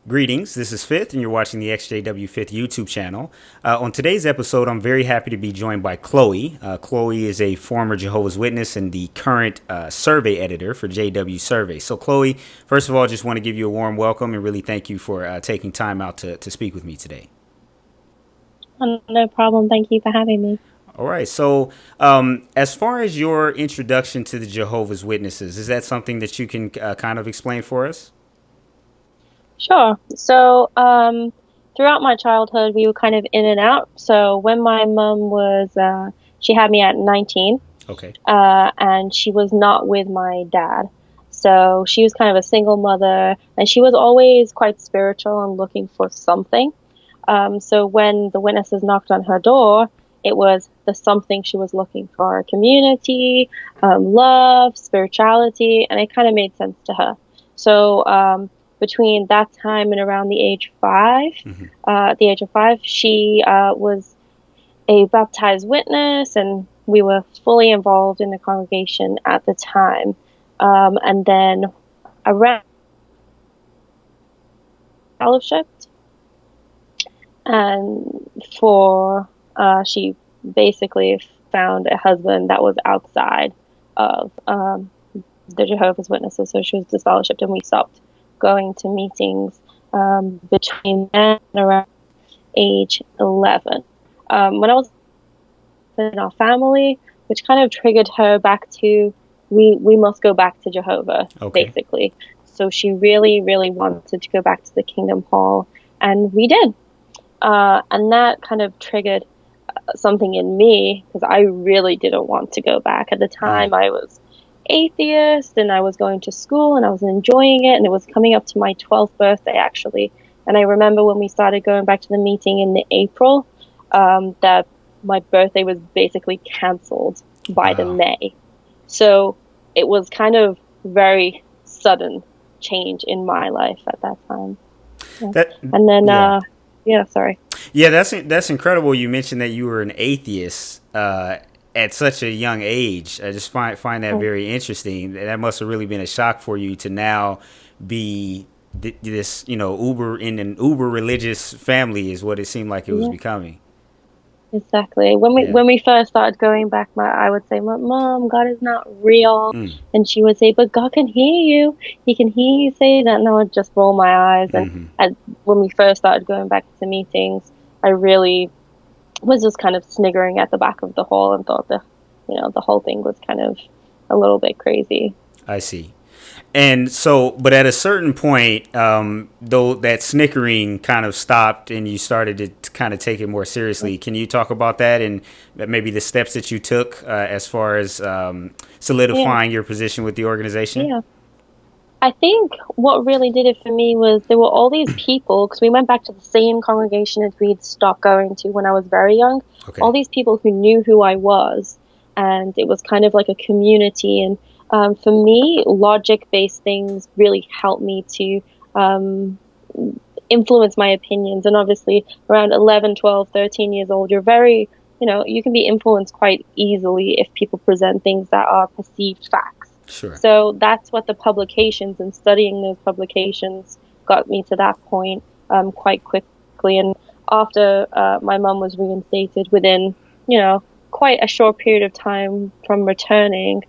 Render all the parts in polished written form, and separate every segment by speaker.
Speaker 1: Greetings, this is Fifth, and you're watching the XJW Fifth YouTube channel. On today's episode, I'm very happy to be joined by Chloe. Chloe is a former Jehovah's Witness and the current survey editor for JW Survey. So, Chloe, first of all, just want to give you a warm welcome and really thank you for taking time out to speak with me today.
Speaker 2: No problem. Thank you for having me.
Speaker 1: All right, so as far as your introduction to the Jehovah's Witnesses, is that something that you can kind of explain for us?
Speaker 2: Sure. Throughout my childhood, we were kind of in and out. So when my mum she had me at 19,
Speaker 1: Okay.
Speaker 2: and she was not with my dad. So she was kind of a single mother, and she was always quite spiritual and looking for something. So when the witnesses knocked on her door, it was the something she was looking for: community, love, spirituality, and it kind of made sense to her. So between that time and around
Speaker 1: Mm-hmm.
Speaker 2: the age of five, she was a baptized witness, and we were fully involved in the congregation at the time. And then around fellowship, and she basically found a husband that was outside of the Jehovah's Witnesses, so she was disfellowshipped, and we stopped going to meetings between then and around age 11. When I was in our family, which kind of triggered her back to, we must go back to Jehovah,
Speaker 1: Okay.
Speaker 2: basically. So she really, really wanted to go back to the Kingdom Hall, and we did. And that kind of triggered something in me, because I really didn't want to go back. At the
Speaker 1: Mm.
Speaker 2: time, I was atheist, and I was going to school, and I was enjoying it, and it was coming up to my 12th birthday, actually. And I remember when we started going back to the meeting in the April, that my birthday was basically canceled by the
Speaker 1: Wow.
Speaker 2: May. So it was kind of very sudden change in my life at that time. Yeah.
Speaker 1: That
Speaker 2: And then,
Speaker 1: yeah.
Speaker 2: yeah, sorry.
Speaker 1: Yeah, that's incredible. You mentioned that you were an atheist at such a young age. I just find that
Speaker 2: Oh,
Speaker 1: very interesting. That must have really been a shock for you to now be this, uber in an uber religious family is what it seemed like it was
Speaker 2: yeah.
Speaker 1: becoming.
Speaker 2: Exactly. When we
Speaker 1: Yeah.
Speaker 2: when we first started going back, I would say, "Mom, God is not real,"
Speaker 1: Mm.
Speaker 2: and she would say, "But God can hear you. He can hear you say that." And I would just roll my eyes. And
Speaker 1: Hmm.
Speaker 2: when we first started going back to meetings, I really was just kind of sniggering at the back of the hall and thought the whole thing was kind of a little bit crazy.
Speaker 1: I see. And so, but at a certain point, though, that snickering kind of stopped and you started to kind of take it more seriously. Can you talk about that and maybe the steps that you took as far as
Speaker 2: Yeah,
Speaker 1: solidifying your position with the organization?
Speaker 2: yeah. I think what really did it for me was there were all these people, because we went back to the same congregation as we'd stopped going to when I was very young. All
Speaker 1: Okay.
Speaker 2: these people who knew who I was, and it was kind of like a community. And for me, logic-based things really helped me to um, influence my opinions. And obviously, around 11, 12, 13 years old, you can be influenced quite easily if people present things that are perceived facts.
Speaker 1: Sure.
Speaker 2: So that's what the publications and studying those publications got me to that point quite quickly. And after my mum was reinstated within, quite a short period of time from returning,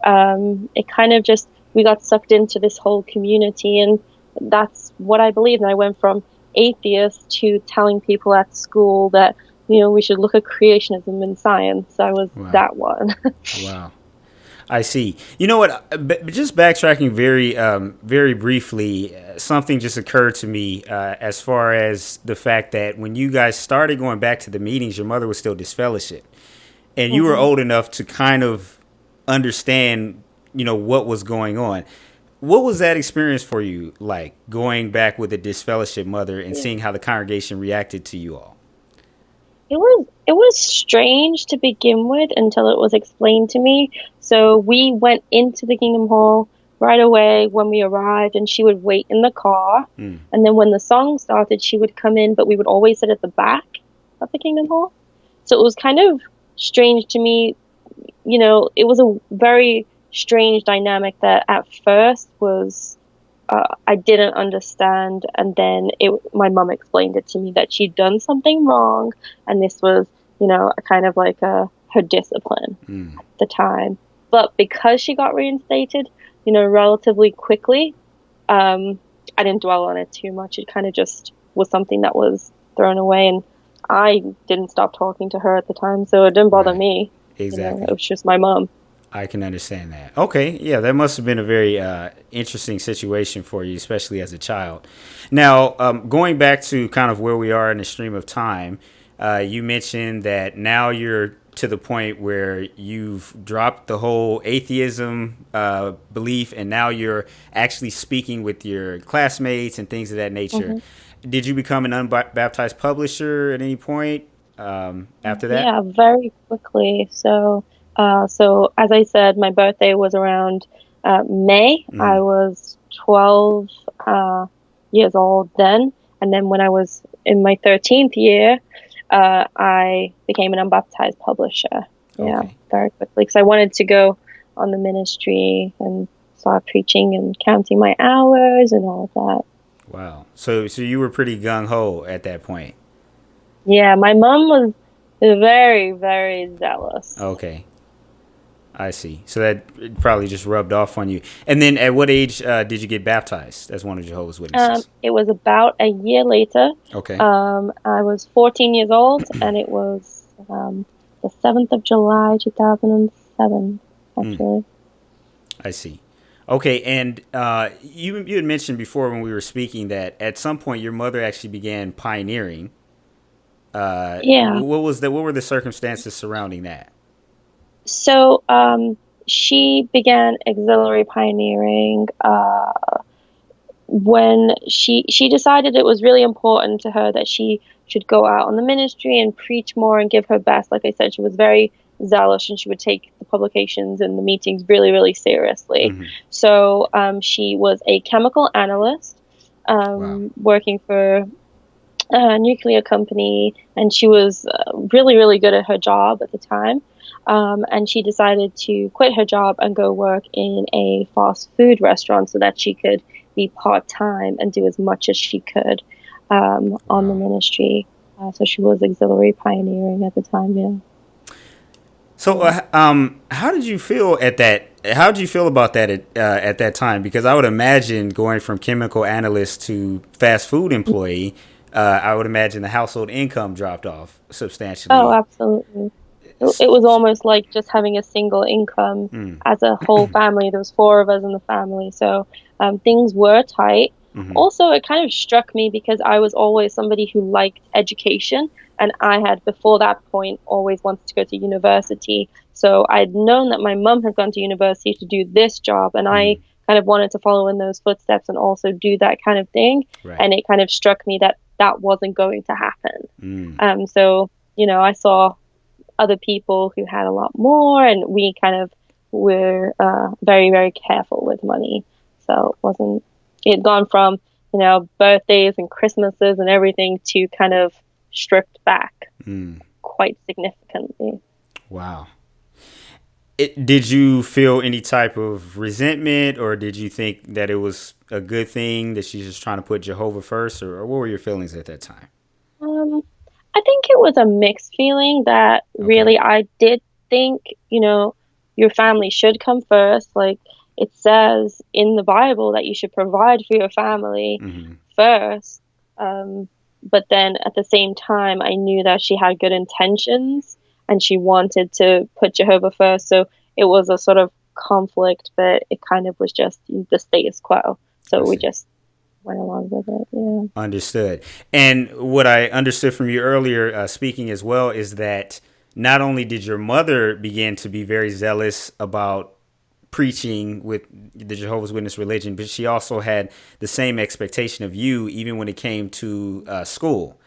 Speaker 2: it kind of just, we got sucked into this whole community. And that's what I believe. And I went from atheist to telling people at school that, we should look at creationism in science. I was
Speaker 1: Wow.
Speaker 2: that one.
Speaker 1: Wow. I see. You know what? Just backtracking very briefly, something just occurred to me as far as the fact that when you guys started going back to the meetings, your mother was still disfellowshipped, and you were
Speaker 2: Hmm.
Speaker 1: old enough to kind of understand, what was going on. What was that experience for you like, going back with a disfellowship mother and seeing how the congregation reacted to you all?
Speaker 2: It was strange to begin with until it was explained to me. So we went into the Kingdom Hall right away when we arrived, and she would wait in the car.
Speaker 1: Mm.
Speaker 2: And then when the song started, she would come in, but we would always sit at the back of the Kingdom Hall. So it was kind of strange to me. It was a very strange dynamic that at first was I didn't understand, and then my mum explained it to me that she'd done something wrong, and this was, a kind of like her discipline
Speaker 1: Mm.
Speaker 2: at the time. But because she got reinstated, relatively quickly, I didn't dwell on it too much. It kind of just was something that was thrown away, and I didn't stop talking to her at the time, so it didn't bother
Speaker 1: Right.
Speaker 2: me. It
Speaker 1: Exactly.
Speaker 2: was just my mom.
Speaker 1: I can understand that. Okay, yeah, that must have been a very interesting situation for you, especially as a child. Now, going back to kind of where we are in the stream of time, you mentioned that now you're to the point where you've dropped the whole atheism belief, and now you're actually speaking with your classmates and things of that nature.
Speaker 2: Hmm.
Speaker 1: Did you become an unbaptized publisher at any point after that?
Speaker 2: Yeah, very quickly. So as I said, my birthday was around May. I
Speaker 1: Mm.
Speaker 2: was 12 years old then, and then when I was in my 13th year, I became an unbaptized publisher. Yeah,
Speaker 1: Okay.
Speaker 2: very quickly because I wanted to go on the ministry and start preaching and counting my hours and all of that.
Speaker 1: Wow. So you were pretty gung ho at that point.
Speaker 2: Yeah, my mom was very, very zealous.
Speaker 1: Okay. I see. So that probably just rubbed off on you. And then at what age did you get baptized as one of Jehovah's Witnesses?
Speaker 2: It was about a year later.
Speaker 1: Okay.
Speaker 2: I was 14 years old, and it was the 7th of July, 2007,
Speaker 1: Mm,
Speaker 2: actually.
Speaker 1: I see. Okay, and you had mentioned before when we were speaking that at some point your mother actually began pioneering.
Speaker 2: Yeah.
Speaker 1: What was that? What were the circumstances surrounding that?
Speaker 2: So she began auxiliary pioneering when she decided it was really important to her that she should go out on the ministry and preach more and give her best. Like I said, she was very zealous and she would take the publications and the meetings really, really seriously.
Speaker 1: Hmm.
Speaker 2: So she was a chemical analyst
Speaker 1: Wow.
Speaker 2: working for a nuclear company, and she was really, really good at her job at the time. And she decided to quit her job and go work in a fast food restaurant so that she could be part time and do as much as she could on the
Speaker 1: Wow.
Speaker 2: ministry. So she was auxiliary pioneering at the time. Yeah.
Speaker 1: So,
Speaker 2: Yeah.
Speaker 1: how did you feel at that? How did you feel about that at that time? Because I would imagine going from chemical analyst to fast food employee, I would imagine the household income dropped off
Speaker 2: Oh,
Speaker 1: substantially.
Speaker 2: absolutely. It was almost like just having a single income
Speaker 1: Mm,
Speaker 2: as a whole family. There was four of us in the family, so things were tight.
Speaker 1: hmm.
Speaker 2: Also, it kind of struck me because I was always somebody who liked education, and I had before that point always wanted to go to university. So I'd known that my mum had gone to university to do this job, and I
Speaker 1: Mm,
Speaker 2: kind of wanted to follow in those footsteps and also do that kind of thing.
Speaker 1: right.
Speaker 2: And it kind of struck me that that wasn't going to happen.
Speaker 1: Mm,
Speaker 2: So I saw other people who had a lot more, and we kind of were very, very careful with money. So it had gone from, birthdays and Christmases and everything to kind of stripped back
Speaker 1: mm,
Speaker 2: quite significantly.
Speaker 1: wow. Did you feel any type of resentment, or did you think that it was a good thing that she's just trying to put Jehovah first, or what were your feelings at that time?
Speaker 2: Um, I think it was a mixed feeling that
Speaker 1: Okay.
Speaker 2: really I did think, your family should come first. Like it says in the Bible that you should provide for your family
Speaker 1: Hmm.
Speaker 2: first. But then at the same time, I knew that she had good intentions and she wanted to put Jehovah first. So it was a sort of conflict, but it kind of was just the status quo.
Speaker 1: I
Speaker 2: So we
Speaker 1: see.
Speaker 2: just went along with it. Yeah.
Speaker 1: Understood. And what I understood from you earlier, speaking as well, is that not only did your mother begin to be very zealous about preaching with the Jehovah's Witness religion, but she also had the same expectation of you, even when it came to school.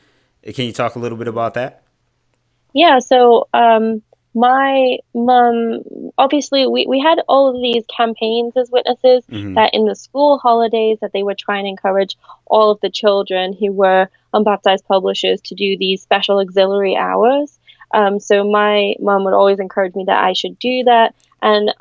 Speaker 1: Can you talk a little bit about that?
Speaker 2: Yeah, so my mum, obviously, we had all of these campaigns as witnesses
Speaker 1: Hmm.
Speaker 2: that in the school holidays that they would try and encourage all of the children who were unbaptized publishers to do these special auxiliary hours. So my mum would always encourage me that I should do that. And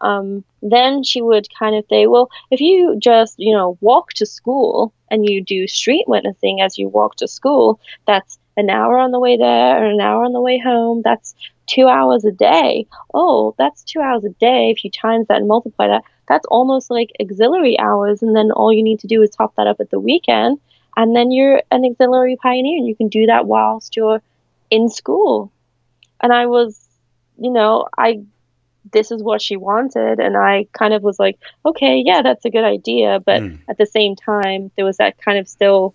Speaker 2: then she would kind of say, well, if you just, walk to school and you do street witnessing as you walk to school, that's an hour on the way there and an hour on the way home. That's 2 hours a day. Oh, that's 2 hours a day. If you times that and multiply that, that's almost like auxiliary hours. And then all you need to do is top that up at the weekend. And then you're an auxiliary pioneer and you can do that whilst you're in school. And I was, this is what she wanted. And I kind of was like, okay, yeah, that's a good idea. But at the same time, there was that kind of still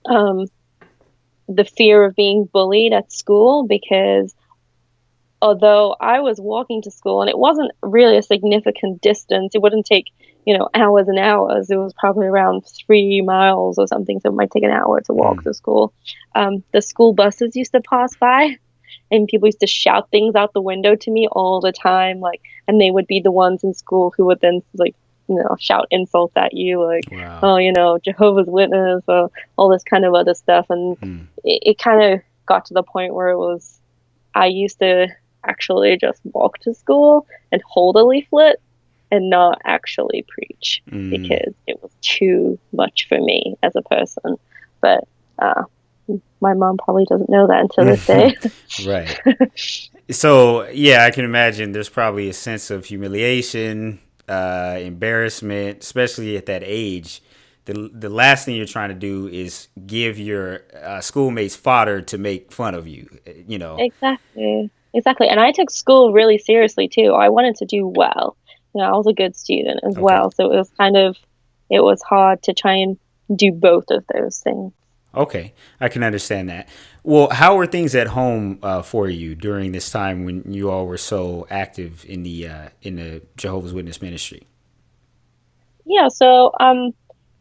Speaker 2: the fear of being bullied at school, because although I was walking to school and it wasn't really a significant distance, it wouldn't take, hours and hours. It was probably around 3 miles or something. So it might take an hour to walk to school. The school buses used to pass by and people used to shout things out the window to me all the time. And they would be the ones in school who would then shout insults at you, like, wow, oh, Jehovah's Witness, or all this kind of other stuff. And it kind of got to the point where I used to actually just walk to school and hold a leaflet and not actually preach because it was too much for me as a person. But my mom probably doesn't know that until this day.
Speaker 1: Right. So, yeah, I can imagine there's probably a sense of humiliation, embarrassment, especially at that age. The last thing you're trying to do is give your schoolmates fodder to make fun of you,
Speaker 2: Exactly. And I took school really seriously too. I wanted to do well. I was a good student as well. So it was hard to try and do both of those things.
Speaker 1: Okay, I can understand that. Well, how were things at home for you during this time when you all were so active in the Jehovah's Witness ministry?
Speaker 2: Yeah, so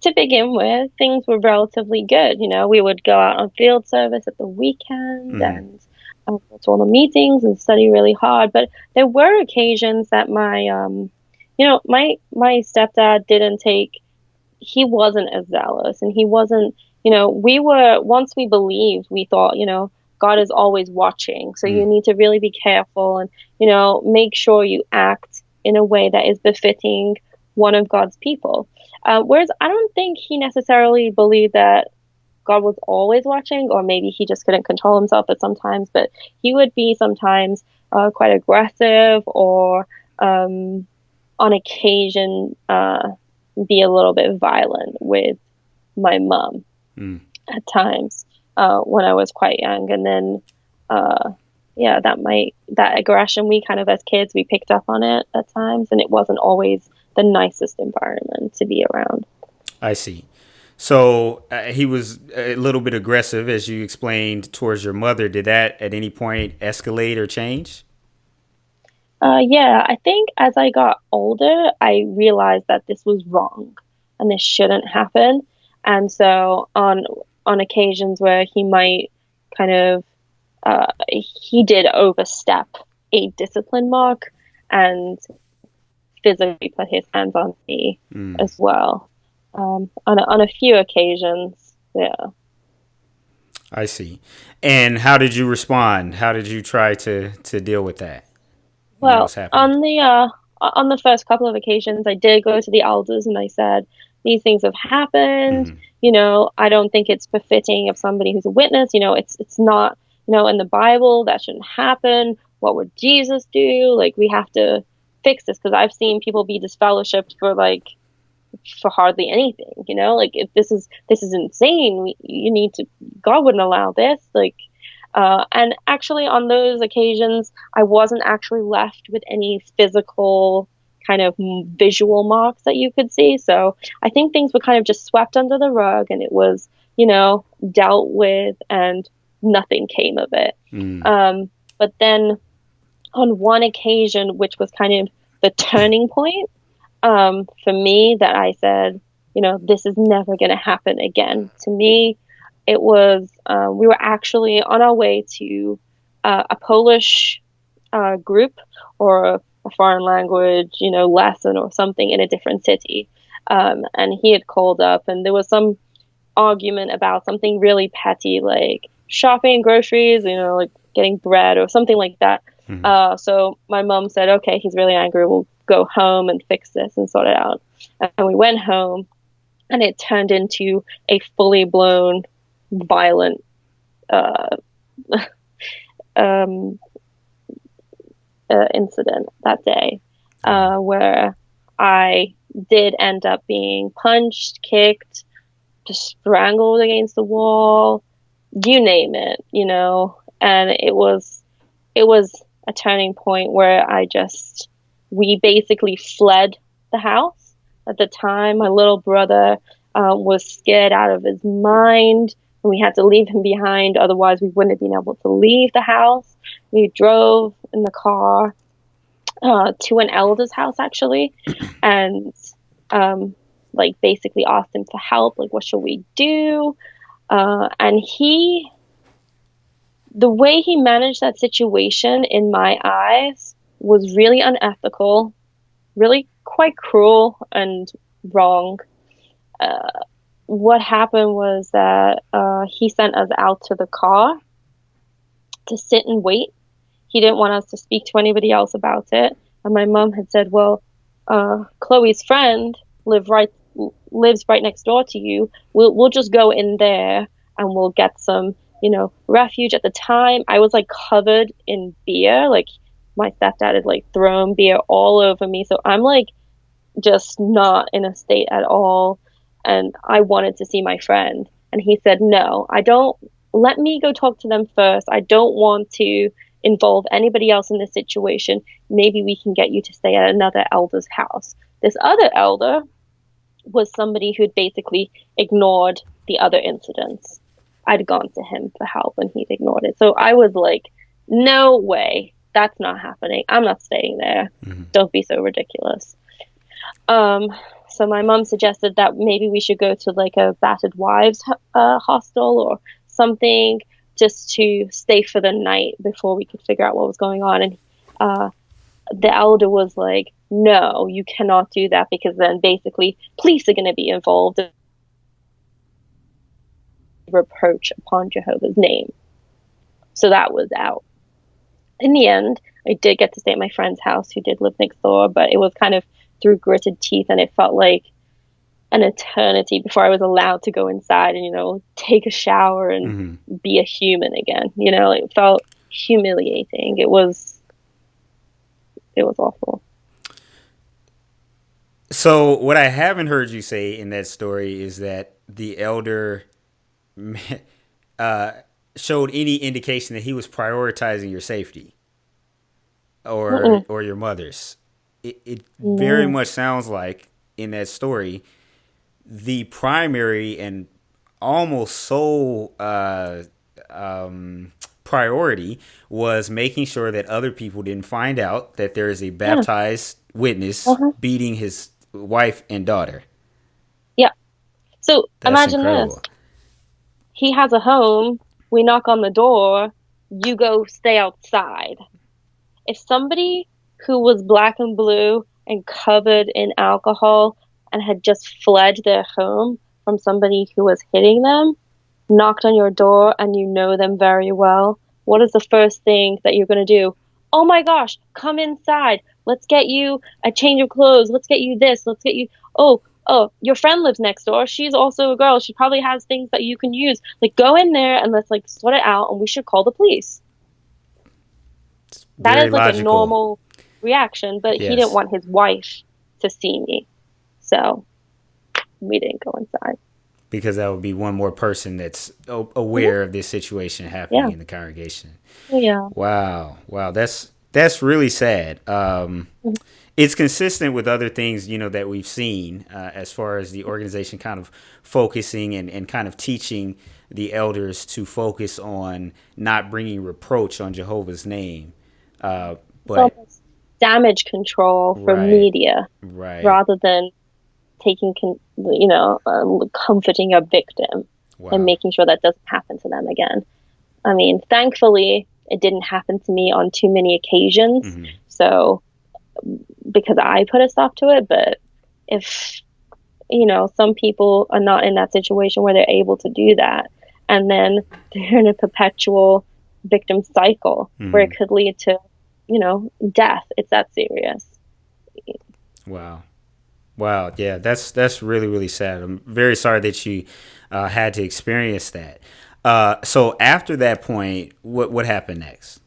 Speaker 2: to begin with, things were relatively good. We would go out on field service at the weekend and go to all the meetings and study really hard. But there were occasions that my stepdad didn't take. He wasn't as zealous, and he wasn't. Once we believed, we thought, God is always watching. So you need to really be careful and, make sure you act in a way that is befitting one of God's people. Whereas I don't think he necessarily believed that God was always watching, or maybe he just couldn't control himself at sometimes, but he would be sometimes quite aggressive, or on occasion be a little bit violent with my mom at times when I was quite young. And then that aggression, we kind of, as kids, we picked up on it at times, and it wasn't always the nicest environment to be around.
Speaker 1: I see. So he was a little bit aggressive, as you explained, towards your mother. Did that at any point escalate or change?
Speaker 2: Yeah, I think as I got older, I realized that this was wrong and this shouldn't happen. And so on occasions where he might kind of, he did overstep a discipline mark and physically put his hands on me as well. On a few occasions, yeah.
Speaker 1: I see. And how did you respond? How did you try to deal with that?
Speaker 2: Well, on the first couple of occasions, I did go to the elders and I said, these things have happened. I don't think it's befitting of somebody who's a witness. It's not, in the Bible, that shouldn't happen. What would Jesus do? We have to fix this, because I've seen people be disfellowshipped for hardly anything. If this is insane. You need to. God wouldn't allow this. And actually, on those occasions, I wasn't actually left with any physical kind of visual marks that you could see. So I think things were kind of just swept under the rug, and it was, dealt with, and nothing came of it. But then on one occasion, which was kind of the turning point for me, that I said, this is never going to happen again. To me, it was, we were actually on our way to a Polish group, or a foreign language, lesson or something in a different city. And he had called up, and there was some argument about something really petty, like shopping, groceries, getting bread or something like that. So my mom said, okay, he's really angry. We'll go home and fix this and sort it out. And we went home, and it turned into a fully blown violent incident that day, where I did end up being punched, kicked, just strangled against the wall, you name it, and it was a turning point where we basically fled the house. At the time, my little brother was scared out of his mind, and we had to leave him behind. Otherwise, we wouldn't have been able to leave the house. We drove in the car to an elder's house, actually, and basically asked him for help. Like, what should we do? And the way he managed that situation, in my eyes, was really unethical, really quite cruel and wrong. What happened was that he sent us out to the car to sit and wait. He didn't want us to speak to anybody else about it. And my mom had said, well, Chloe's friend lives right next door to you. We'll just go in there and we'll get some, refuge. At the time, I was covered in beer. My stepdad had thrown beer all over me. So I'm just not in a state at all. And I wanted to see my friend. And he said, no, let me go talk to them first. I don't want to involve anybody else in this situation. Maybe we can get you to stay at another elder's house. This other elder was somebody who'd basically ignored the other incidents. I'd gone to him for help and he'd ignored it. So I was like, no way, that's not happening. I'm not staying there. Mm-hmm. Don't be so ridiculous. So my mom suggested that maybe we should go to a battered wives hostel or something, just to stay for the night before we could figure out what was going on. And the elder was like, no, you cannot do that, because then basically police are going to be involved. Reproach upon Jehovah's name. So that was out. In the end, I did get to stay at my friend's house, who did live next door, but it was kind of through gritted teeth, and it felt like an eternity before I was allowed to go inside and, take a shower and be a human again. It felt humiliating. It was awful.
Speaker 1: So what I haven't heard you say in that story is that the elder showed any indication that he was prioritizing your safety or your mother's. It very much sounds like in that story, the primary and almost sole priority was making sure that other people didn't find out that there is a baptized witness beating his wife and daughter.
Speaker 2: Yeah. So
Speaker 1: that's
Speaker 2: imagine
Speaker 1: incredible.
Speaker 2: This. He has a home. We knock on the door. You go stay outside. If somebody who was black and blue and covered in alcohol and had just fled their home from somebody who was hitting them, knocked on your door, and you know them very well, what is the first thing that you're going to do? Oh my gosh, come inside. Let's get you a change of clothes. Let's get you this. Let's get you, oh, your friend lives next door. She's also a girl. She probably has things that you can use. Go in there and let's sort it out, and we should call the police. That is
Speaker 1: logical.
Speaker 2: A normal reaction, but
Speaker 1: yes.
Speaker 2: He didn't want his wife to see me. So we didn't go inside.
Speaker 1: Because that would be one more person that's aware of this situation happening in the congregation.
Speaker 2: Yeah.
Speaker 1: Wow. That's really sad. It's consistent with other things, that we've seen as far as the organization kind of focusing and kind of teaching the elders to focus on not bringing reproach on Jehovah's name. But
Speaker 2: damage control for media, rather than taking, comforting a victim and making sure that doesn't happen to them again. I mean, thankfully, it didn't happen to me on too many occasions. So, because I put a stop to it, but if, some people are not in that situation where they're able to do that, and then they're in a perpetual victim cycle where it could lead to, death. It's that serious.
Speaker 1: Wow. Wow. Yeah, that's really really sad. I'm very sorry that you had to experience that. So after that point, what happened next?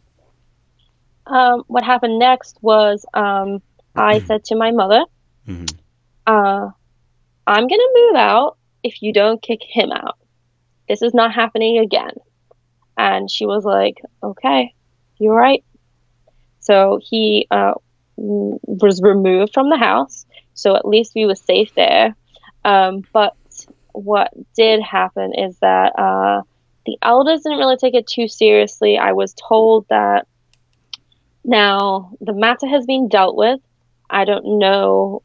Speaker 2: What happened next was I said to my mother,
Speaker 1: Hmm.
Speaker 2: uh, I'm gonna move out if you don't kick him out. This is not happening again. And she was like, okay, you're right. So he was removed from the house. So at least we were safe there. But what did happen is that the elders didn't really take it too seriously. I was told that now the matter has been dealt with. I don't know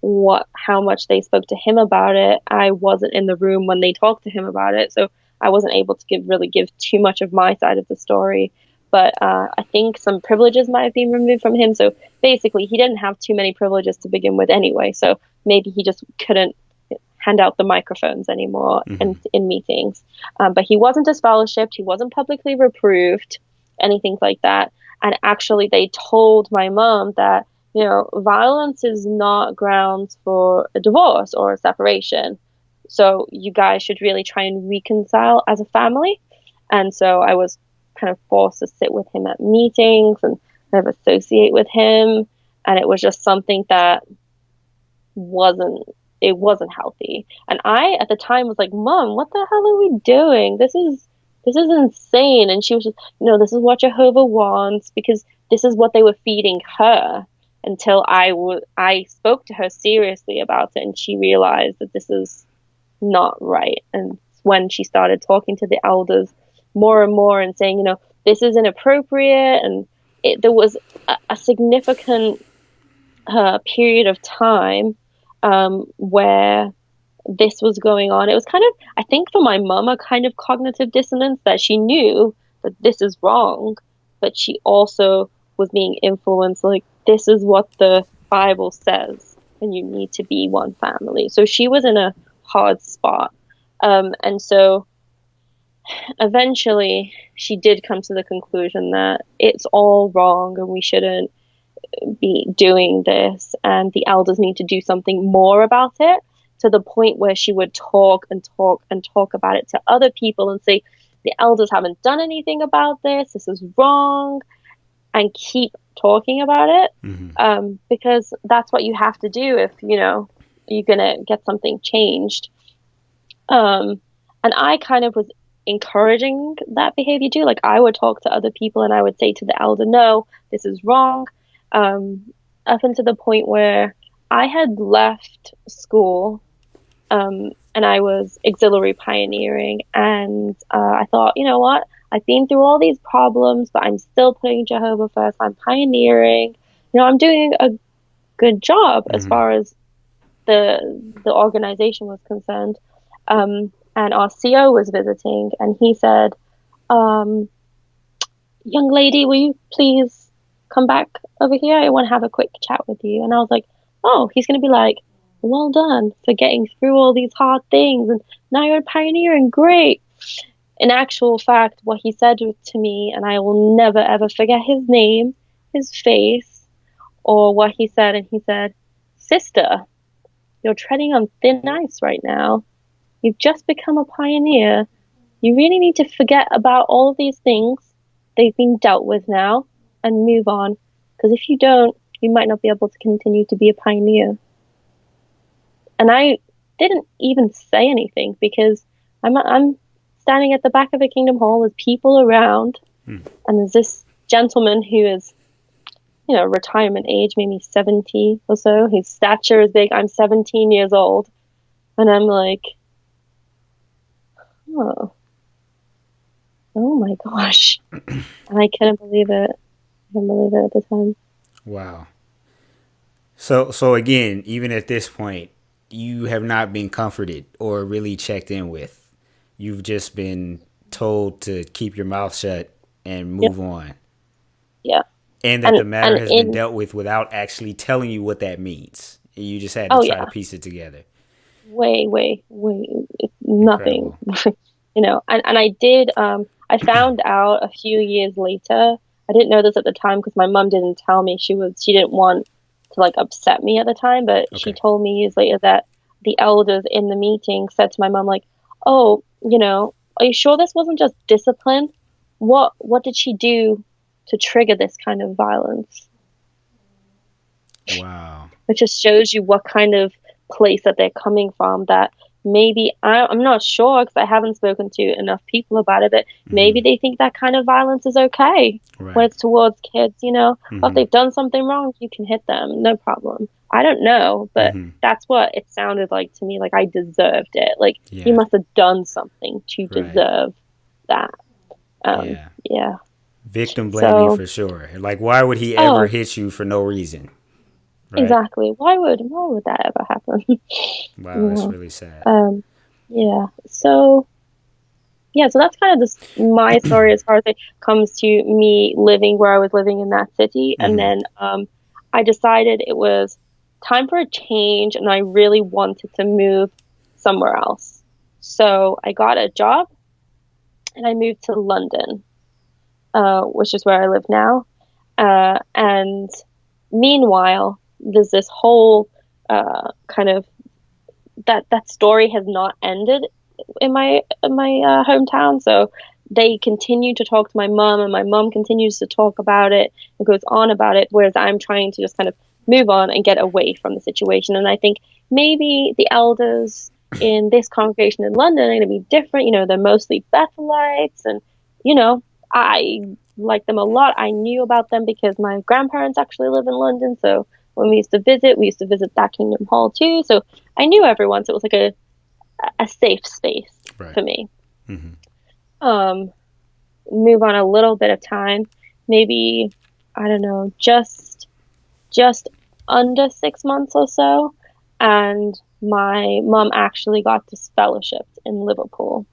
Speaker 2: how much they spoke to him about it. I wasn't in the room when they talked to him about it, so I wasn't able to really give too much of my side of the story. But I think some privileges might have been removed from him. So basically, he didn't have too many privileges to begin with anyway. So maybe he just couldn't hand out the microphones anymore
Speaker 1: Hmm.
Speaker 2: in meetings. But he wasn't disfellowshipped. He wasn't publicly reproved, anything like that. And actually, they told my mom that, violence is not grounds for a divorce or a separation. So you guys should really try and reconcile as a family. And so I was kind of forced to sit with him at meetings and kind of associate with him. And it was just something that wasn't it wasn't healthy. And I at the time was like, Mom, what the hell are we doing? This is insane. And she was just, this is what Jehovah wants, because this is what they were feeding her until I spoke to her seriously about it, and she realized that this is not right. And when she started talking to the elders more and more and saying, this is inappropriate, and there was a significant period of time where this was going on. It was kind of, I think for my mum, a kind of cognitive dissonance that she knew that this is wrong, but she also was being influenced like, this is what the Bible says, and you need to be one family. So she was in a hard spot. And so eventually she did come to the conclusion that it's all wrong and we shouldn't be doing this, and the elders need to do something more about it, to the point where she would talk and talk and talk about it to other people and say, the elders haven't done anything about this is wrong, and keep talking about it,
Speaker 1: Hmm.
Speaker 2: because that's what you have to do if you're gonna get something changed. And I kind of was encouraging that behavior too. Like, I would talk to other people and I would say to the elder, no, this is wrong. Um, Up until the point where I had left school, and I was auxiliary pioneering. And I thought, you know what? I've been through all these problems, but I'm still putting Jehovah first. I'm pioneering. I'm doing a good job as
Speaker 1: Hmm.
Speaker 2: far as the organization was concerned. And our CO was visiting, and he said, um, "Young lady, will you please come back over here? I want to have a quick chat with you." And I was like, "Oh, he's going to be like, well done for getting through all these hard things, and now you're a pioneer, and great." In actual fact, what he said to me, and I will never ever forget his name, his face, or what he said. And he said, "Sister, you're treading on thin ice right now. You've just become a pioneer. You really need to forget about all of these things. They've been dealt with now, and move on. Because if you don't, you might not be able to continue to be a pioneer." And I didn't even say anything, because I'm standing at the back of a Kingdom Hall with people around, and there's this gentleman who is, retirement age, maybe 70 or so. His stature is big. I'm 17 years old. And I'm like, oh, oh my gosh. And I couldn't believe it. I couldn't believe it at the time.
Speaker 1: Wow. So again, even at this point, you have not been comforted or really checked in with. You've just been told to keep your mouth shut and
Speaker 2: Yep.
Speaker 1: move on,
Speaker 2: Yeah.
Speaker 1: and that
Speaker 2: And
Speaker 1: the matter
Speaker 2: and
Speaker 1: has been
Speaker 2: in
Speaker 1: dealt with without actually telling you what that means. You just had to
Speaker 2: oh
Speaker 1: try to
Speaker 2: yeah,
Speaker 1: piece it together.
Speaker 2: way, it's nothing.
Speaker 1: Incredible.
Speaker 2: And I did I found out a few years later. I didn't know this at the time because my mom didn't tell me. She didn't want to like upset me at the time, but she
Speaker 1: Okay.
Speaker 2: told me years later that the elders in the meeting said to my mom like, "Oh, are you sure this wasn't just discipline? What did she do to trigger this kind of violence?"
Speaker 1: Wow.
Speaker 2: It just shows you what kind of place that they're coming from. That maybe I'm not sure because I haven't spoken to enough people about it, but maybe they think that kind of violence is okay when
Speaker 1: Right.
Speaker 2: it's towards kids. If they've done something wrong, you can hit them, no problem. I don't know, but that's what it sounded like to me. Like I deserved it. Like he
Speaker 1: Yeah.
Speaker 2: must have done something to
Speaker 1: Right.
Speaker 2: deserve that.
Speaker 1: Yeah.
Speaker 2: Yeah.
Speaker 1: Victim blaming
Speaker 2: So,
Speaker 1: for sure. Like, why would he ever
Speaker 2: oh,
Speaker 1: hit you for no reason? Right.
Speaker 2: exactly. Why would that ever happen?
Speaker 1: Wow. That's
Speaker 2: Yeah.
Speaker 1: really sad.
Speaker 2: Um, yeah. So yeah, so that's kind of this my story as far as it comes to me living where I was living in that city. And then I decided it was time for a change and I really wanted to move somewhere else. So I got a job and I moved to London, which is where I live now. And meanwhile, there's this whole kind of that story has not ended in my hometown. So they continue to talk to my mom, and my mom continues to talk about it and goes on about it, whereas I'm trying to just kind of move on and get away from the situation. And I think maybe the elders in this congregation in London are going to be different. They're mostly Bethelites, and I like them a lot. I knew about them because my grandparents actually live in London, so when we used to visit that Kingdom Hall too. So I knew everyone, so it was like a safe space
Speaker 1: Right.
Speaker 2: for me. Um, Move on a little bit of time, maybe I don't know, just under 6 months or so, and my mom actually got disfellowshipped in Liverpool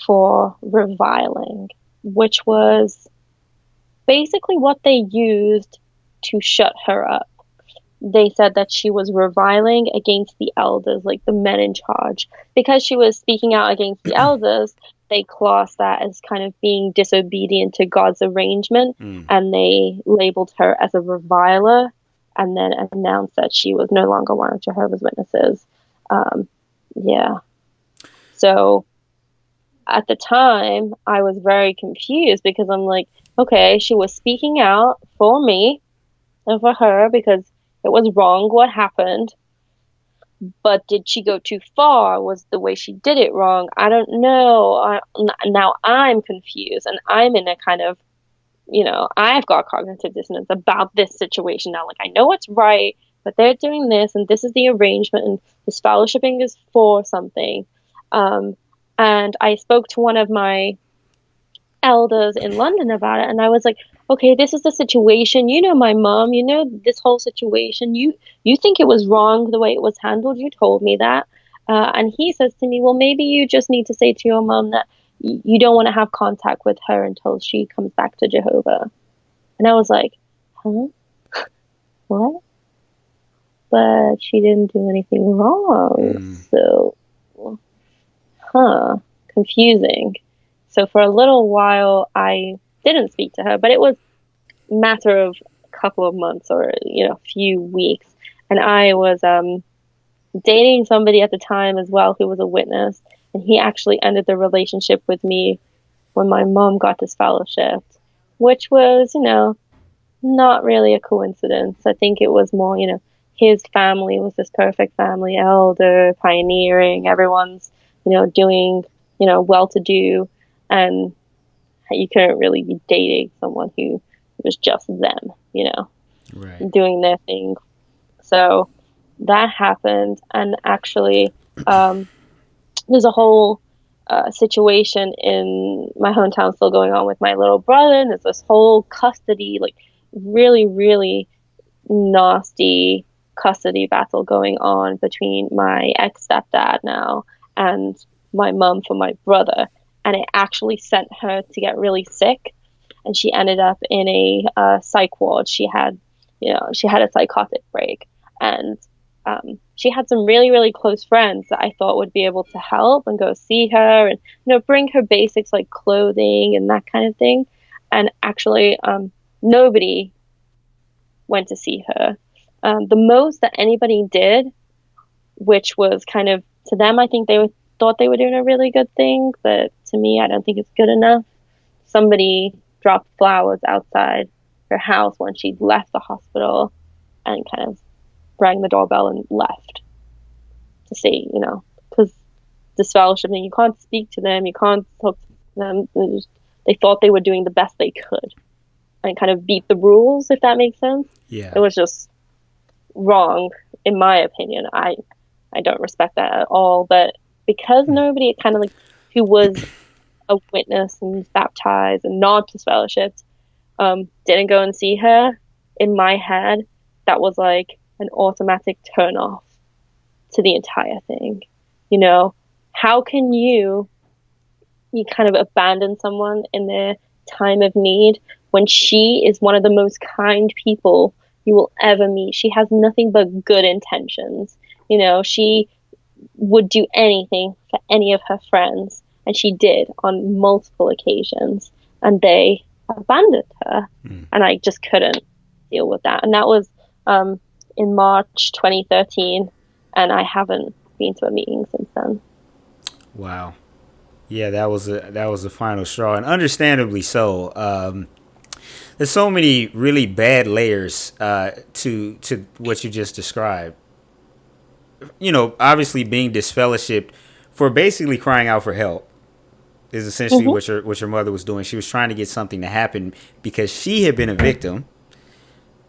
Speaker 2: for reviling, which was basically what they used to shut her up. They said that she was reviling against the elders, like the men in charge. Because she was speaking out against the elders, they classed that as kind of being disobedient to God's arrangement, and they labeled her as a reviler, and then announced that she was no longer one of Jehovah's Witnesses. Um, yeah. So at the time, I was very confused because I'm like, okay, she was speaking out for me and for her because it was wrong what happened, but did she go too far? Was the way she did it wrong? I don't know. Now I'm confused and I'm in a kind of, I've got cognitive dissonance about this situation now. Like, I know what's right, but they're doing this and this is the arrangement and this fellowshipping is for something. Um, and I spoke to one of my elders in London about it, and I was like, okay, this is the situation. My mom, this whole situation. You think it was wrong the way it was handled. You told me that. And he says to me, well, maybe you just need to say to your mom that you don't want to have contact with her until she comes back to Jehovah. And I was like, huh? What? But she didn't do anything wrong. So, confusing. So for a little while, I didn't speak to her, but it was a matter of a couple of months or, a few weeks. And I was dating somebody at the time as well who was a witness. And he actually ended the relationship with me when my mom got disfellowshipped, which was, not really a coincidence. I think it was more, his family was this perfect family, elder, pioneering, everyone's, doing, well to do. And you couldn't really be dating someone who was just them,
Speaker 1: Right.
Speaker 2: doing their thing. So that happened. And actually, there's a whole situation in my hometown still going on with my little brother. And there's this whole custody, like really, really nasty custody battle going on between my ex stepdad now and my mum for my brother. And it actually sent her to get really sick. And she ended up in a psych ward. She had a psychotic break. And she had some really, really close friends that I thought would be able to help and go see her and, bring her basics like clothing and that kind of thing. And actually, nobody went to see her. The most that anybody did, which was kind of, to them, I think thought they were doing a really good thing, but to me, I don't think it's good enough. Somebody dropped flowers outside her house when she'd left the hospital and kind of rang the doorbell and left to say, because disfellowship, and you can't speak to them, you can't talk to them. They thought they were doing the best they could and kind of beat the rules, if that makes sense.
Speaker 1: Yeah.
Speaker 2: It was just wrong, in my opinion. I don't respect that at all, but because nobody kind of like who was a witness and was baptized and not disfellowshipped didn't go and see her, in my head, that was like an automatic turn off to the entire thing. How can you kind of abandon someone in their time of need when she is one of the most kind people you will ever meet? She has nothing but good intentions. She would do anything for any of her friends, and she did on multiple occasions, and they abandoned her. And I just couldn't deal with that. And that was in March 2013, and I haven't been to a meeting since then.
Speaker 1: Wow. Yeah, that was the final straw, and understandably so. There's so many really bad layers to what you just described. Obviously being disfellowshipped for basically crying out for help is essentially what your mother was doing. She was trying to get something to happen because she had been a victim.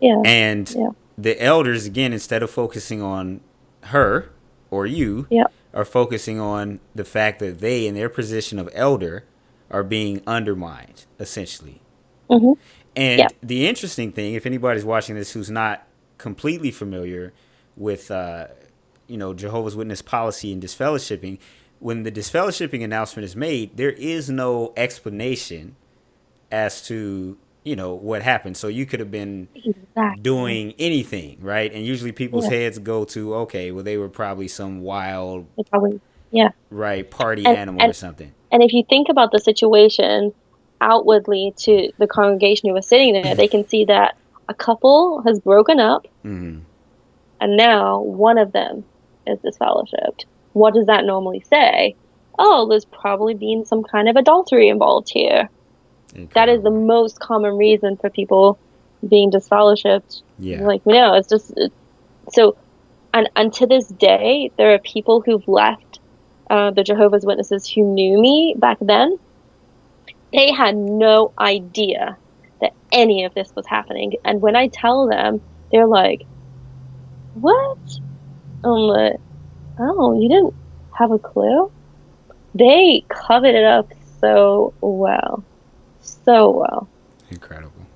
Speaker 2: Yeah.
Speaker 1: And the elders, again, instead of focusing on her or you, are focusing on the fact that they, in their position of elder, are being undermined, essentially. And the interesting thing, if anybody's watching this who's not completely familiar with Jehovah's Witness policy and disfellowshipping, when the disfellowshipping announcement is made, there is no explanation as to what happened. So you could have been doing anything, right? And usually people's heads go to, okay, well, they were probably some wild, right, party animal or something.
Speaker 2: And if you think about the situation outwardly to the congregation who was sitting there, they can see that a couple has broken up, and now one of them is disfellowshipped. What does that normally say? Oh, there's probably been some kind of adultery involved here. Incredible. That is the most common reason for people being disfellowshipped.
Speaker 1: Yeah.
Speaker 2: Like, it's just so. And to this day, there are people who've left the Jehovah's Witnesses who knew me back then. They had no idea that any of this was happening. And when I tell them, they're like, what? I'm like, oh, you didn't have a clue? They covered it up so well. So well.
Speaker 1: Incredible.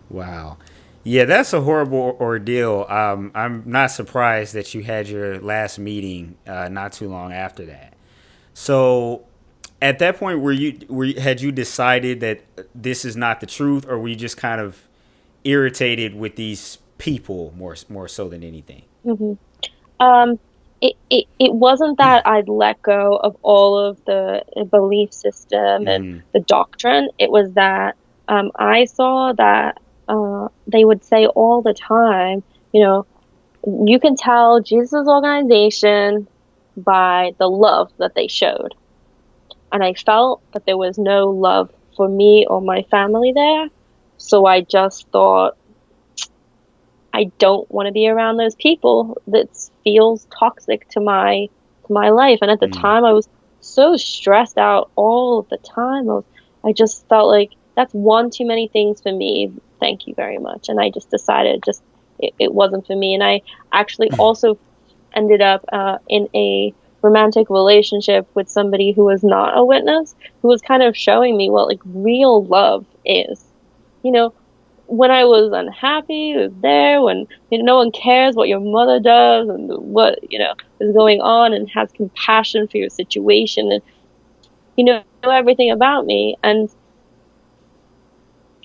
Speaker 1: Wow. Yeah, that's a horrible ordeal. I'm not surprised that you had your last meeting not too long after that. So at that point, had you decided that this is not the truth, or were you just kind of irritated with these people more so than anything?
Speaker 2: It wasn't that I'd let go of all of the belief system and the doctrine. It was that I saw that they would say all the time, you can tell Jesus' organization by the love that they showed. And I felt that there was no love for me or my family there. So I just thought, I don't want to be around those people. That feels toxic to my life. And at the time, I was so stressed out all of the time. I just felt like that's one too many things for me. Thank you very much. And I just decided it wasn't for me. And I actually also ended up in a romantic relationship with somebody who was not a witness, who was kind of showing me what like real love is. When I was unhappy, it was there. When no one cares what your mother does and what is going on, and has compassion for your situation, and know everything about me. And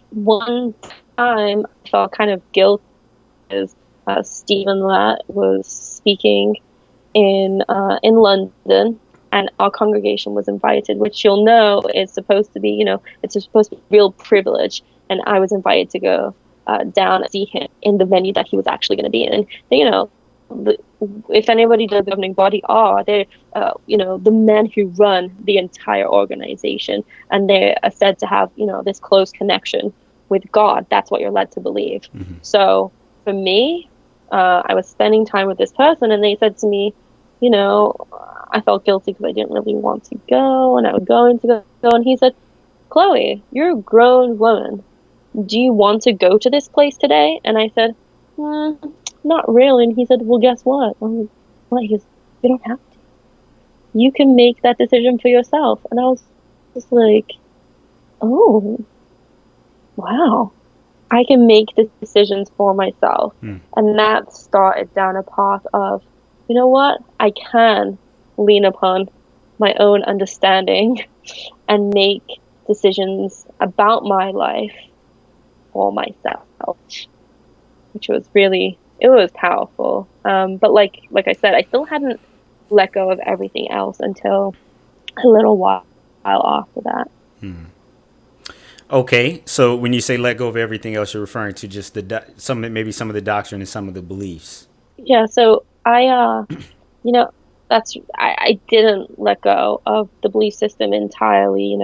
Speaker 2: one time, I felt kind of guilty because Stephen Latt was speaking in London, and our congregation was invited, which you'll know is supposed to be, it's supposed to be real privilege. And I was invited to go. down and see him in the venue that he was actually going to be in. And if anybody does the governing body they're the men who run the entire organization, and they are said to have this close connection with God. That's what you're led to believe.
Speaker 1: Mm-hmm.
Speaker 2: So for me, I was spending time with this person, and they said to me, I felt guilty because I didn't really want to go, and I was going to go. And he said, Chloe, you're a grown woman. Do you want to go to this place today? And I said, not really. And he said, well, guess what? I'm like, what? He goes, you don't have to. You can make that decision for yourself. And I was just like, oh, wow. I can make the decisions for myself. And that started down a path of, you know what? I can lean upon my own understanding and make decisions about my life for myself, which was really, it was powerful. But like I said, I still hadn't let go of everything else until a little while after that.
Speaker 1: Okay, so when you say let go of everything else, you're referring to just some of the doctrine and some of the beliefs.
Speaker 2: Yeah, so I I didn't let go of the belief system entirely.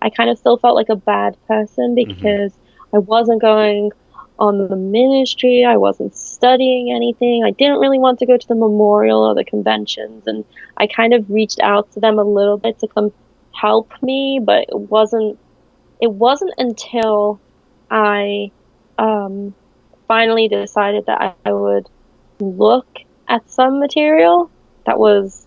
Speaker 2: I kind of still felt like a bad person because I wasn't going on the ministry. I wasn't studying anything. I didn't really want to go to the memorial or the conventions, and I kind of reached out to them a little bit to come help me, but it wasn't until I finally decided that I would look at some material that was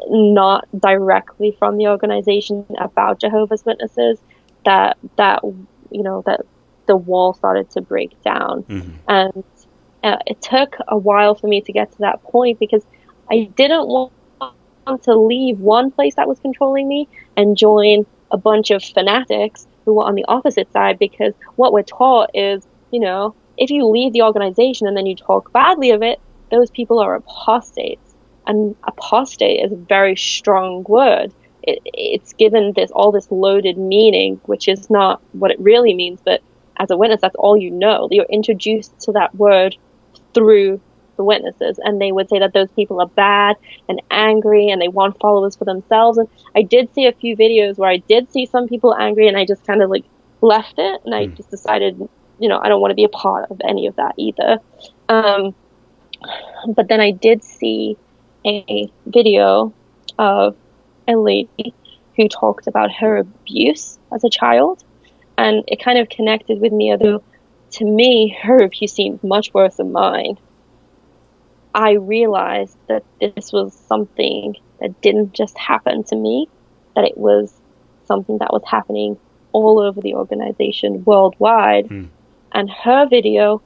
Speaker 2: not directly from the organization about Jehovah's Witnesses, that the wall started to break down. And it took a while for me to get to that point because I didn't want to leave one place that was controlling me and join a bunch of fanatics who were on the opposite side, because what we're taught is, if you leave the organization and then you talk badly of it, those people are apostates. And apostate is a very strong word. It's given all this loaded meaning, which is not what it really means, but as a witness, that's all you know. You're introduced to that word through the witnesses, and they would say that those people are bad and angry and they want followers for themselves. And I did see a few videos where I did see some people angry, and I just kind of left it, and I just decided, I don't want to be a part of any of that either. But then I did see a video of a lady who talked about her abuse as a child, and it kind of connected with me, although to me her abuse seemed much worse than mine. I realized that this was something that didn't just happen to me, that it was something that was happening all over the organization worldwide. And her video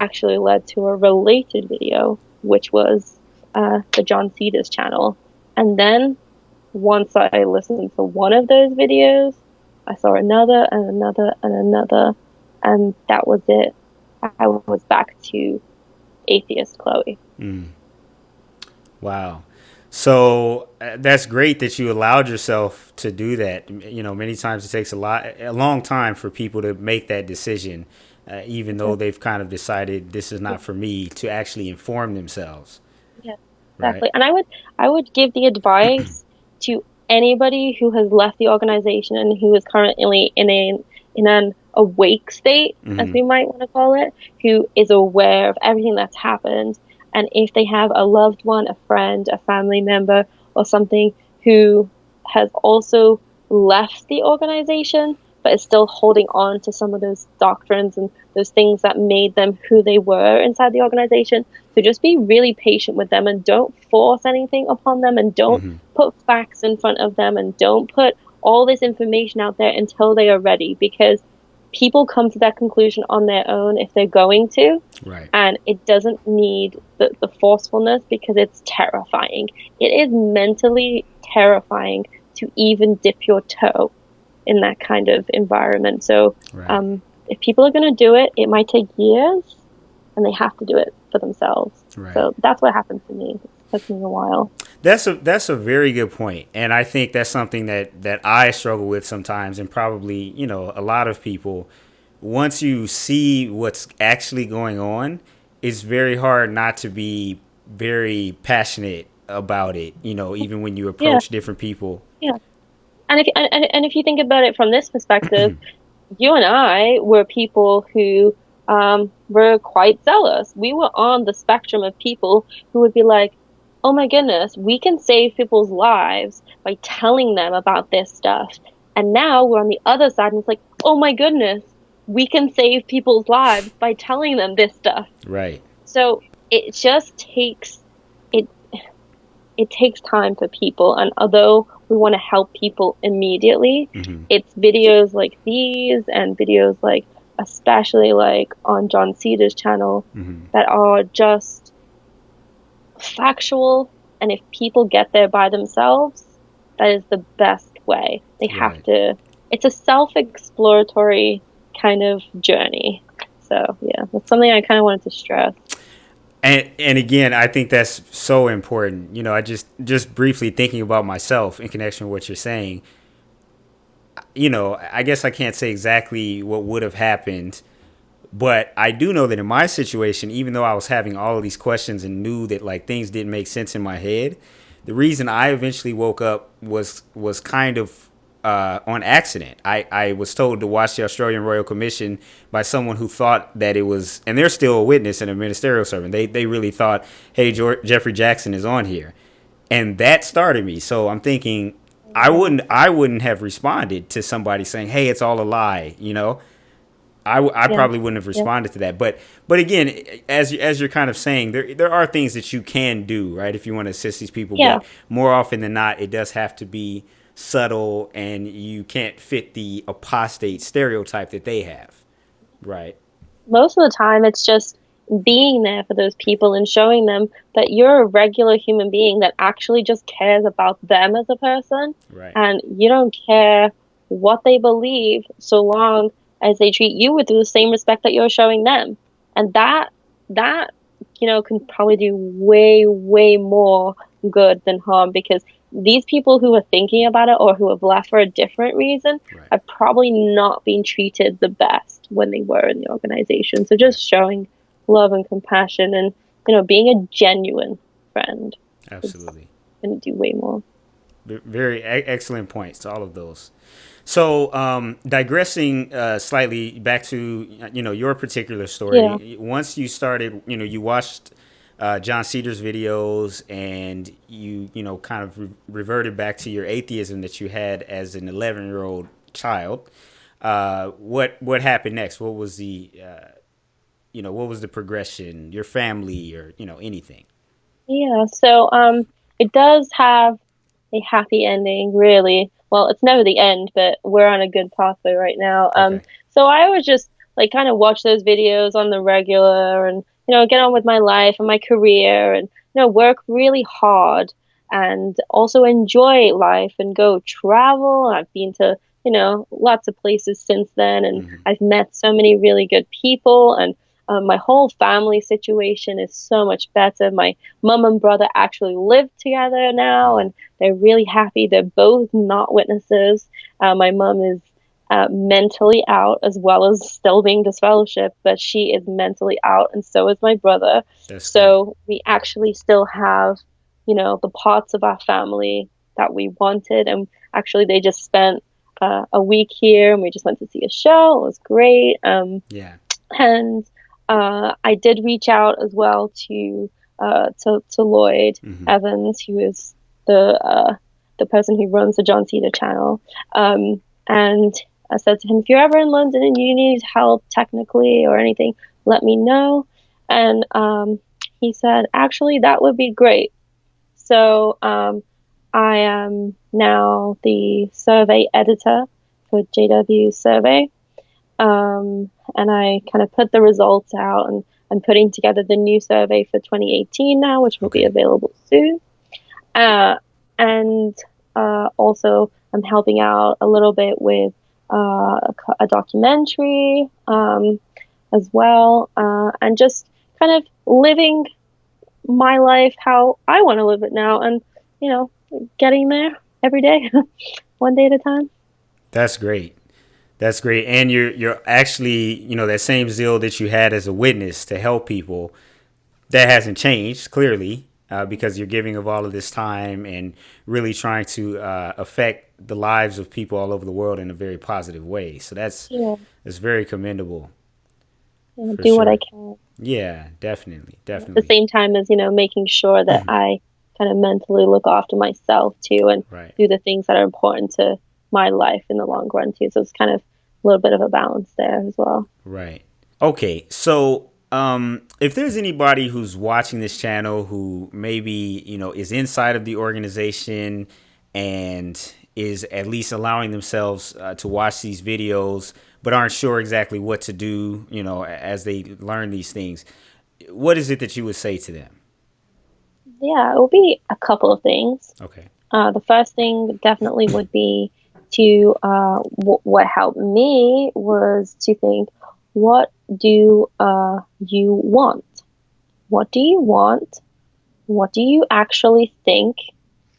Speaker 2: actually led to a related video, which was the John Cedars channel. And then once I listened to one of those videos, I saw another and another and another, and that was it. I was back to atheist Chloe.
Speaker 1: Wow. So that's great that you allowed yourself to do that. Many times it takes a long time for people to make that decision, even though they've kind of decided this is not for me, to actually inform themselves.
Speaker 2: Yeah, exactly. Right? And I would give the advice to anybody who has left the organization and who is currently in an awake state, as we might want to call it, who is aware of everything that's happened. And if they have a loved one, a friend, a family member, or something who has also left the organization, but is still holding on to some of those doctrines and those things that made them who they were inside the organization, so just be really patient with them and don't force anything upon them, and don't put facts in front of them, and don't put all this information out there until they are ready, because people come to that conclusion on their own if they're going to.
Speaker 1: Right.
Speaker 2: And it doesn't need the forcefulness, because it's terrifying. It is mentally terrifying to even dip your toe in that kind of environment. So if people are going to do it, it might take years, and they have to do it for themselves. Right. So that's what happened to me. It took me a while.
Speaker 1: That's a very good point. And I think that's something that I struggle with sometimes, and probably, a lot of people, once you see what's actually going on, it's very hard not to be very passionate about it, even when you
Speaker 2: Yeah,
Speaker 1: approach different people.
Speaker 2: yeah. And if you think about it from this perspective, you and I were people who were quite zealous. We were on the spectrum of people who would be like, "Oh my goodness, we can save people's lives by telling them about this stuff." And now we're on the other side, and it's like, "Oh my goodness, we can save people's lives by telling them this stuff."
Speaker 1: Right.
Speaker 2: So it just takes it it takes time for people. And although we want to help people immediately,
Speaker 1: Mm-hmm.
Speaker 2: it's videos like these and videos like, especially like on John Cedar's channel,
Speaker 1: Mm-hmm.
Speaker 2: that are just factual. And if people get there by themselves, that is the best way. They have
Speaker 1: Right.
Speaker 2: to, it's a self-exploratory kind of journey. So yeah, that's something I kind of wanted to stress.
Speaker 1: And again, I think that's so important. I just briefly thinking about myself in connection with what you're saying. I guess I can't say exactly what would have happened, but I do know that in my situation, even though I was having all of these questions and knew that like things didn't make sense in my head, the reason I eventually woke up was kind of on accident. I was told to watch the Australian Royal Commission by someone who thought that it was, and they're still a witness and a ministerial servant. They really thought, hey, Jeffrey Jackson is on here, and that started me. So I'm thinking, I wouldn't have responded to somebody saying, hey, it's all a lie. I
Speaker 2: Yeah,
Speaker 1: probably wouldn't have
Speaker 2: yeah,
Speaker 1: responded to that. But again, as you're kind of saying, there are things that you can do, right, if you want to assist these people.
Speaker 2: yeah.
Speaker 1: But more often than not, it does have to be subtle, and you can't fit the apostate stereotype that they have, right?
Speaker 2: Most of the time it's just being there for those people and showing them that you're a regular human being that actually just cares about them as a person,
Speaker 1: Right.
Speaker 2: and you don't care what they believe so long as they treat you with the same respect that you're showing them. And that can probably do way, way more good than harm, because these people who are thinking about it or who have left for a different reason
Speaker 1: Right.
Speaker 2: have probably not been treated the best when they were in the organization. So
Speaker 1: Right.
Speaker 2: just showing love and compassion and, being a genuine friend is
Speaker 1: Absolutely.
Speaker 2: going to do way more.
Speaker 1: Very excellent points to all of those. So, digressing slightly back to your particular
Speaker 2: Yeah.
Speaker 1: story. Once you started, you watched John Cedar's videos, and you kind of reverted back to your atheism that you had as an 11-year-old child. What happened next? What was the progression? Your family, or anything?
Speaker 2: Yeah. So it does have a happy ending, really. Well, it's never the end, but we're on a good pathway right now.
Speaker 1: Okay.
Speaker 2: So I was just like kind of watch those videos on the regular and, get on with my life and my career and, work really hard and also enjoy life and go travel. I've been to, lots of places since then, and
Speaker 1: Mm-hmm.
Speaker 2: I've met so many really good people, and my whole family situation is so much better. My mom and brother actually live together now, and they're really happy. They're both not witnesses. My mom is mentally out as well as still being disfellowship, but she is mentally out, and so is my brother.
Speaker 1: That's great.
Speaker 2: So we actually still have, the parts of our family that we wanted. And actually, they just spent a week here, and we just went to see a show. It was great.
Speaker 1: Yeah.
Speaker 2: And I did reach out as well to Lloyd
Speaker 1: Mm-hmm.
Speaker 2: Evans, who is the person who runs the John Cena channel. And I said to him, if you're ever in London and you need help technically or anything, let me know. And he said, actually, that would be great. So I am now the survey editor for JW Survey. And I kind of put the results out, and I'm putting together the new survey for 2018 now, which will be
Speaker 1: Okay.
Speaker 2: available soon. And also, I'm helping out a little bit with a documentary as well, and just kind of living my life how I want to live it now, and you know, getting there every day, one day at a time.
Speaker 1: That's great. That's great. And you're actually, that same zeal that you had as a witness to help people, that hasn't changed clearly, because you're giving of all of this time and really trying to affect the lives of people all over the world in a very positive way. So
Speaker 2: Yeah,
Speaker 1: that's very commendable
Speaker 2: and
Speaker 1: for
Speaker 2: do what I
Speaker 1: sure.
Speaker 2: can.
Speaker 1: Yeah, definitely,
Speaker 2: At the
Speaker 1: definitely.
Speaker 2: same time as, making sure that I kind of mentally look after myself too and
Speaker 1: Right,
Speaker 2: do the things that are important to my life in the long run too. So it's kind of a little bit of a balance there as well.
Speaker 1: right. Okay, so if there's anybody who's watching this channel who maybe is inside of the organization and is at least allowing themselves to watch these videos, but aren't sure exactly what to do, as they learn these things, what is it that you would say to them?
Speaker 2: Yeah, it will be a couple of things.
Speaker 1: Okay.
Speaker 2: The first thing definitely would be to what helped me was to think, what do you want? What do you want? What do you actually think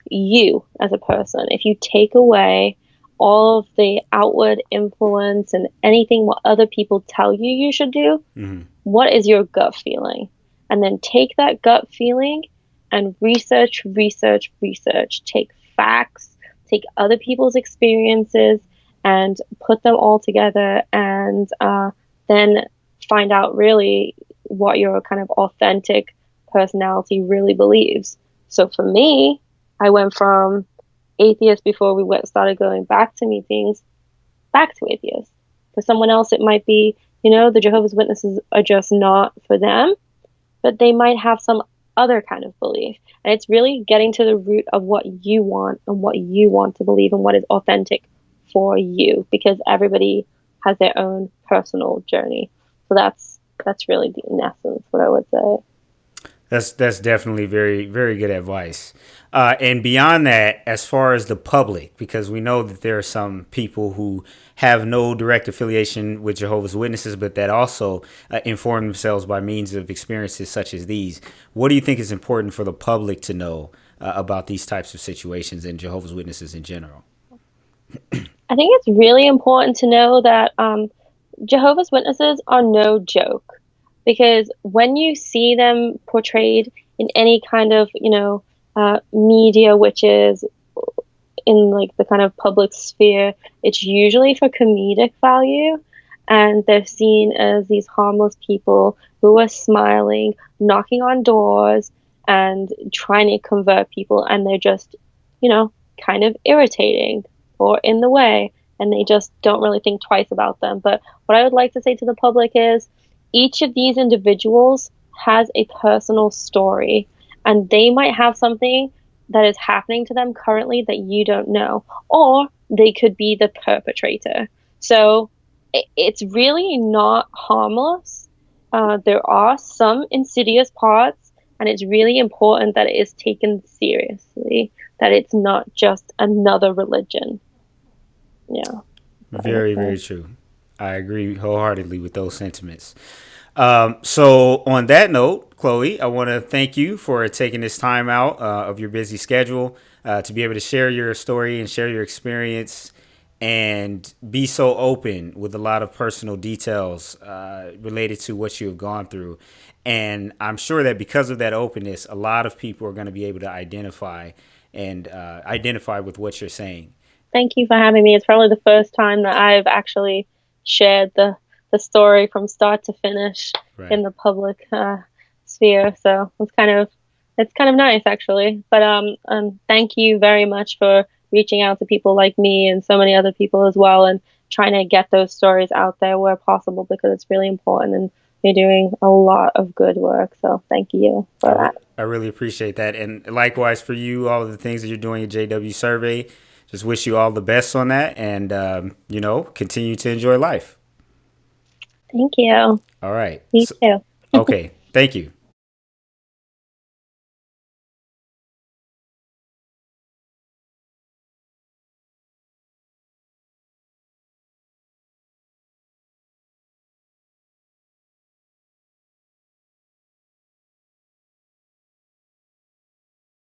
Speaker 2: you as a person? If you take away all of the outward influence and anything what other people tell you should do,
Speaker 1: Mm-hmm.
Speaker 2: what is your gut feeling? And then take that gut feeling and research, research, research. Take facts, take other people's experiences, and put them all together, and then find out really what your kind of authentic personality really believes. So for me, I went from atheist before we started going back to meetings, back to atheist. For someone else, it might be, the Jehovah's Witnesses are just not for them, but they might have some other kind of belief. And it's really getting to the root of what you want and what you want to believe and what is authentic for you, because everybody has their own personal journey. So that's really the in essence what I would say.
Speaker 1: That's definitely very very good advice. And beyond that, as far as the public, because we know that there are some people who have no direct affiliation with Jehovah's Witnesses, but that also inform themselves by means of experiences such as these. What do you think is important for the public to know about these types of situations and Jehovah's Witnesses in general?
Speaker 2: I think it's really important to know that Jehovah's Witnesses are no joke, because when you see them portrayed in any kind of, media, which is in like the kind of public sphere, it's usually for comedic value. And they're seen as these harmless people who are smiling, knocking on doors, and trying to convert people. And they're just, kind of irritating or in the way. And they just don't really think twice about them. But what I would like to say to the public is each of these individuals has a personal story, and they might have something that is happening to them currently that you don't know, or they could be the perpetrator. So it's really not harmless. There are some insidious parts, and it's really important that it is taken seriously, that it's not just another religion. Yeah, I would
Speaker 1: Very,
Speaker 2: say.
Speaker 1: very true. I agree wholeheartedly with those sentiments. So, on that note, Chloe, I want to thank you for taking this time out of your busy schedule to be able to share your story and share your experience and be so open with a lot of personal details related to what you have gone through. And I'm sure that because of that openness, a lot of people are going to be able to identify and identify with what you're saying.
Speaker 2: Thank you for having me. It's probably the first time that I've actually shared the story from start to finish in
Speaker 1: Right.
Speaker 2: the public sphere. So it's kind of nice actually. But thank you very much for reaching out to people like me and so many other people as well, and trying to get those stories out there where possible, because it's really important, and you're doing a lot of good work. So thank you for that.
Speaker 1: I really appreciate that. And likewise for you, all of the things that you're doing at JW Survey. Just wish you all the best on that and, continue to enjoy life.
Speaker 2: Thank you.
Speaker 1: All right.
Speaker 2: You
Speaker 1: So,
Speaker 2: too.
Speaker 1: okay. Thank you.